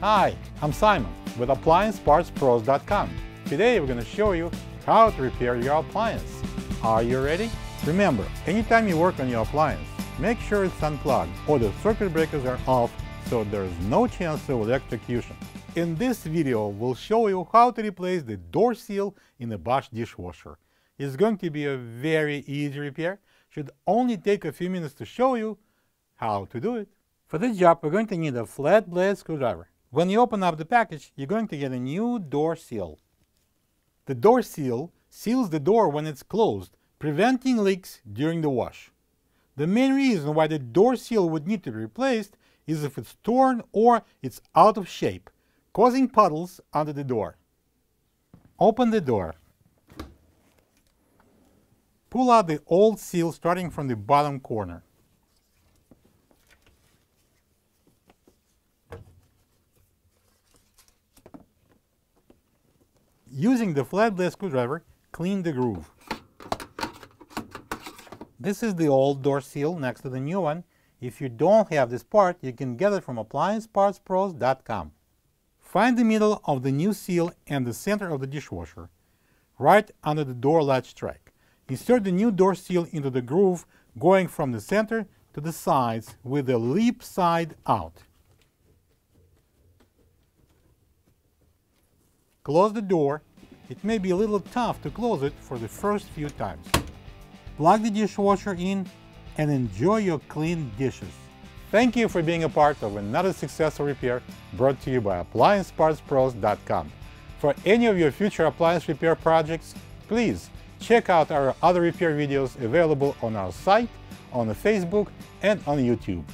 Hi, I'm Simon with AppliancePartsPros.com. Today we're going to show you how to repair your appliance. Are you ready? Remember, anytime you work on your appliance, make sure it's unplugged or the circuit breakers are off so there's no chance of electrocution. In this video, we'll show you how to replace the door seal in a Bosch dishwasher. It's going to be a very easy repair. Should only take a few minutes to show you how to do it. For this job, we're going to need a flat blade screwdriver. When you open up the package, you're going to get a new door seal. The door seal seals the door when it's closed, preventing leaks during the wash. The main reason why the door seal would need to be replaced is if it's torn or it's out of shape, causing puddles under the door. Open the door. Pull out the old seal starting from the bottom corner. Using the flat blade screwdriver, clean the groove. This is the old door seal next to the new one. If you don't have this part, you can get it from AppliancePartsPros.com. Find the middle of the new seal and the center of the dishwasher, right under the door latch track. Insert the new door seal into the groove, going from the center to the sides with the lip side out. Close the door. It may be a little tough to close it for the first few times. Plug the dishwasher in and enjoy your clean dishes. Thank you for being a part of another successful repair brought to you by AppliancePartsPros.com. For any of your future appliance repair projects, please check out our other repair videos available on our site, on Facebook, and on YouTube.